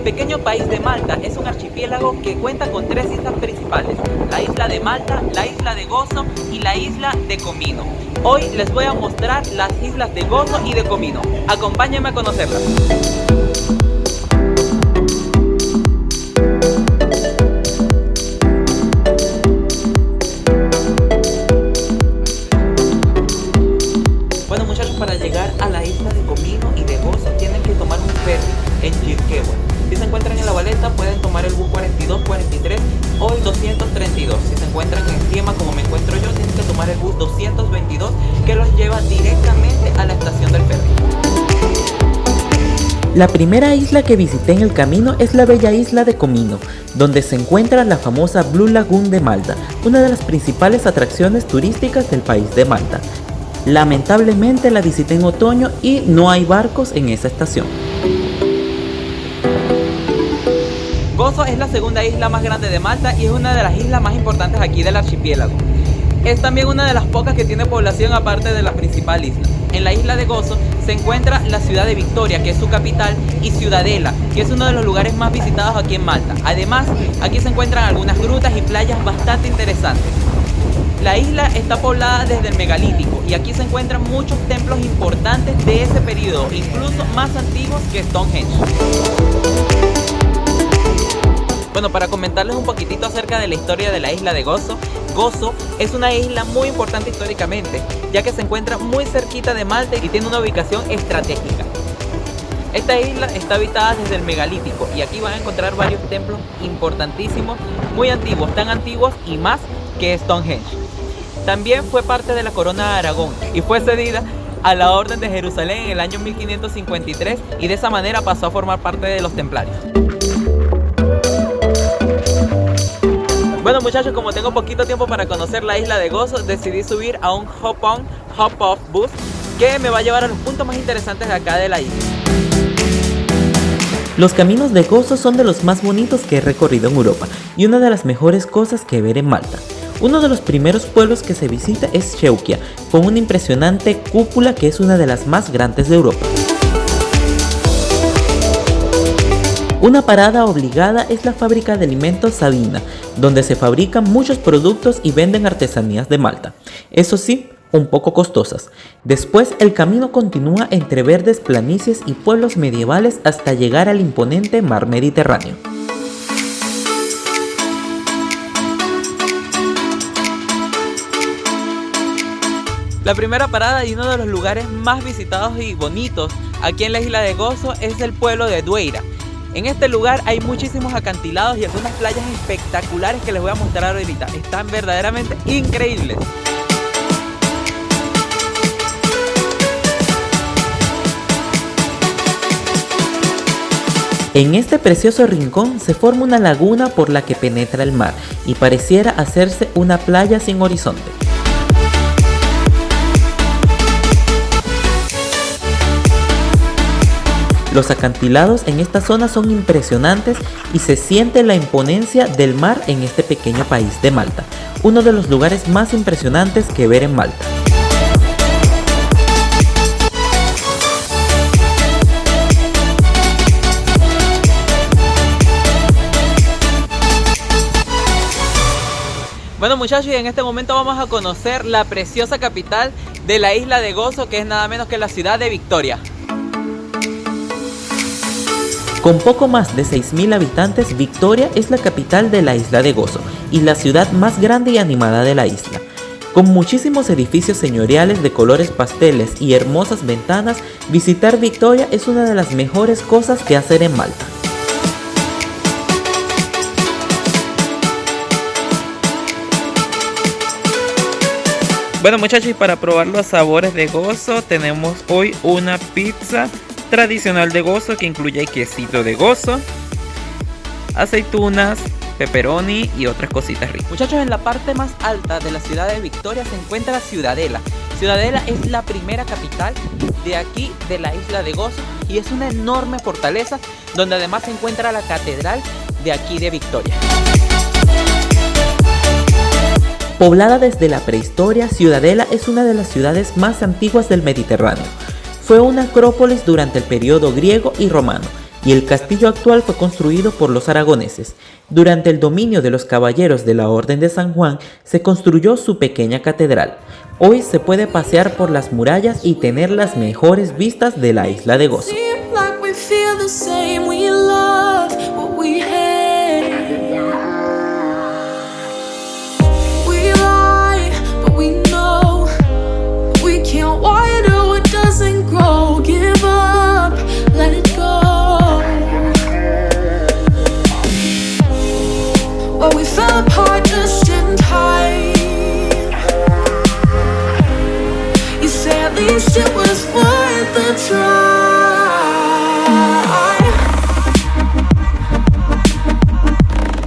pequeño país de Malta es un archipiélago que cuenta con 3 islas principales: la isla de Malta, la isla de Gozo y la isla de Comino. Hoy les voy a mostrar las islas de Gozo y de Comino. Acompáñenme a conocerlas. Bueno muchachos, para llegar a la isla de Comino y de Gozo tienen que tomar un ferry en Jirquehua. Si se encuentran en La Valeta pueden tomar el bus 42, 43 o el 232. Si se encuentran en Siema, como me encuentro yo, tienen que tomar el bus 222 que los lleva directamente a la estación del ferry. La primera isla que visité en el camino es la bella isla de Comino, donde se encuentra la famosa Blue Lagoon de Malta, una de las principales atracciones turísticas del país de Malta. Lamentablemente la visité en otoño y no hay barcos en esa estación. Gozo es la segunda isla más grande de Malta y es una de las islas más importantes aquí del archipiélago. Es también una de las pocas que tiene población aparte de la principal isla. En la isla de Gozo se encuentra la ciudad de Victoria, que es su capital, y Ciudadela, que es uno de los lugares más visitados aquí en Malta. Además, aquí se encuentran algunas grutas y playas bastante interesantes. La isla está poblada desde el megalítico y aquí se encuentran muchos templos importantes de ese periodo, incluso más antiguos que Stonehenge. Bueno, para comentarles un poquitito acerca de la historia de la isla de Gozo, Gozo es una isla muy importante históricamente, ya que se encuentra muy cerquita de Malta y tiene una ubicación estratégica. Esta isla está habitada desde el megalítico y aquí van a encontrar varios templos importantísimos, muy antiguos, tan antiguos y más que Stonehenge. También fue parte de la corona de Aragón y fue cedida a la Orden de Jerusalén en el año 1553 y de esa manera pasó a formar parte de los templarios. Bueno muchachos, como tengo poquito tiempo para conocer la isla de Gozo, decidí subir a un hop-on, hop-off bus que me va a llevar a los puntos más interesantes de acá de la isla. Los caminos de Gozo son de los más bonitos que he recorrido en Europa y una de las mejores cosas que ver en Malta. Uno de los primeros pueblos que se visita es Sheukia, con una impresionante cúpula que es una de las más grandes de Europa. Una parada obligada es la fábrica de alimentos Sabina, donde se fabrican muchos productos y venden artesanías de Malta. Eso sí, un poco costosas. Después el camino continúa entre verdes planicies y pueblos medievales hasta llegar al imponente mar Mediterráneo. La primera parada y uno de los lugares más visitados y bonitos aquí en la isla de Gozo es el pueblo de Dueira. En este lugar hay muchísimos acantilados y algunas playas espectaculares que les voy a mostrar ahorita. Están verdaderamente increíbles. En este precioso rincón se forma una laguna por la que penetra el mar y pareciera hacerse una playa sin horizonte. Los acantilados en esta zona son impresionantes y se siente la imponencia del mar en este pequeño país de Malta, uno de los lugares más impresionantes que ver en Malta. Bueno muchachos, y en este momento vamos a conocer la preciosa capital de la isla de Gozo, que es nada menos que la ciudad de Victoria. Con poco más de 6.000 habitantes, Victoria es la capital de la isla de Gozo y la ciudad más grande y animada de la isla. Con muchísimos edificios señoriales de colores pasteles y hermosas ventanas, visitar Victoria es una de las mejores cosas que hacer en Malta. Bueno muchachos, y para probar los sabores de Gozo tenemos hoy una pizza tradicional de Gozo que incluye quesito de Gozo, aceitunas, pepperoni y otras cositas ricas. Muchachos, en la parte más alta de la ciudad de Victoria se encuentra Ciudadela. Ciudadela es la primera capital de aquí de la isla de Gozo y es una enorme fortaleza donde además se encuentra la catedral de aquí de Victoria. Poblada desde la prehistoria, Ciudadela es una de las ciudades más antiguas del Mediterráneo. Fue una acrópolis durante el periodo griego y romano. y el castillo actual fue construido por los aragoneses. Durante el dominio de los caballeros de la Orden de San Juan se construyó su pequeña catedral. Hoy se puede pasear por las murallas y tener las mejores vistas de la isla de Gozo.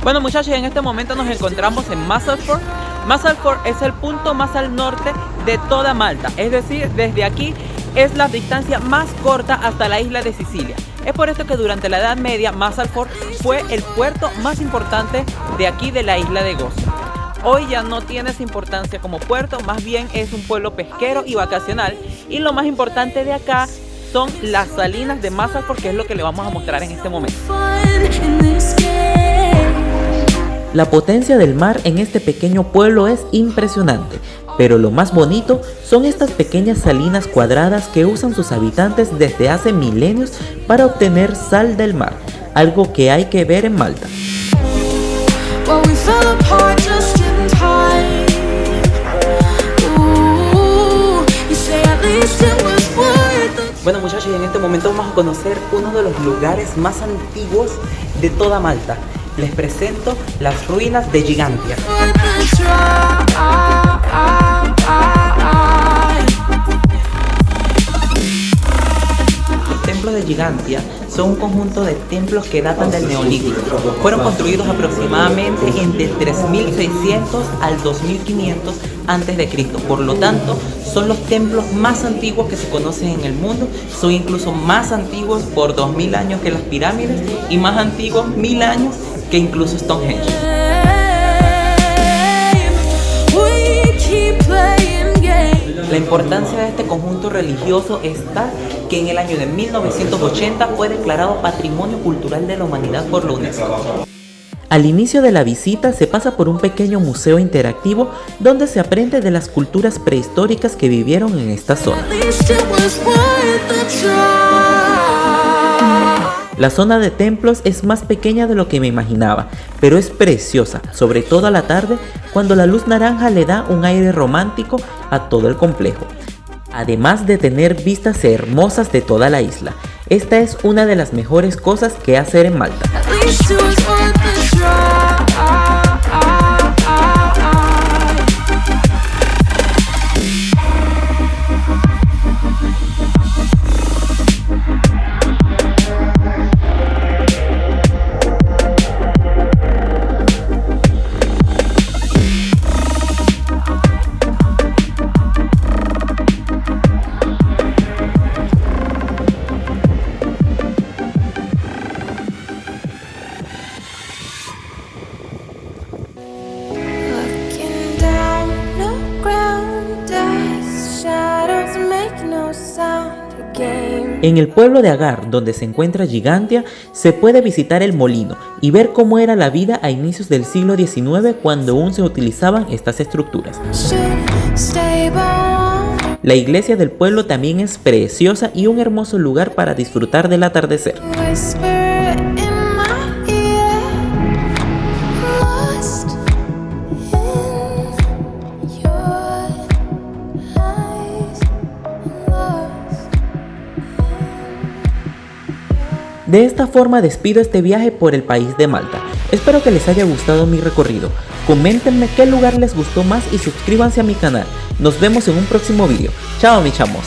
Bueno muchachos, en este momento nos encontramos en Musselburgh. Musselburgh es el punto más al norte de toda Malta, es decir, desde aquí es la distancia más corta hasta la isla de Sicilia. Es por esto que durante la Edad Media Musselburgh fue el puerto más importante de aquí de la isla de Gozo. Hoy ya no tiene esa importancia como puerto, más bien es un pueblo pesquero y vacacional, y lo más importante de acá son las salinas de Musselburgh, que es lo que le vamos a mostrar en este momento. La potencia del mar en este pequeño pueblo es impresionante, pero lo más bonito son estas pequeñas salinas cuadradas que usan sus habitantes desde hace milenios para obtener sal del mar, algo que hay que ver en Malta. Bueno muchachos, en este momento vamos a conocer uno de los lugares más antiguos de toda Malta. Les presento las ruinas de Gigantia. Los templos de Gigantia son un conjunto de templos que datan del Neolítico. Fueron construidos aproximadamente entre 3600 al 2500 a.C. Por lo tanto, son los templos más antiguos que se conocen en el mundo. Son incluso más antiguos por 2000 años que las pirámides y más antiguos 1000 años que incluso Stonehenge. La importancia de este conjunto religioso está que en el año de 1980 fue declarado Patrimonio Cultural de la Humanidad por la UNESCO. Al inicio de la visita se pasa por un pequeño museo interactivo donde se aprende de las culturas prehistóricas que vivieron en esta zona. La zona de templos es más pequeña de lo que me imaginaba, pero es preciosa, sobre todo a la tarde cuando la luz naranja le da un aire romántico a todo el complejo. Además de tener vistas hermosas de toda la isla, esta es una de las mejores cosas que hacer en Malta. En el pueblo de Agar, donde se encuentra Gigantia, se puede visitar el molino y ver cómo era la vida a inicios del siglo XIX cuando aún se utilizaban estas estructuras. La iglesia del pueblo también es preciosa y un hermoso lugar para disfrutar del atardecer. De esta forma despido este viaje por el país de Malta. Espero que les haya gustado mi recorrido. Coméntenme qué lugar les gustó más y suscríbanse a mi canal. Nos vemos en un próximo video. Chao mis chamos.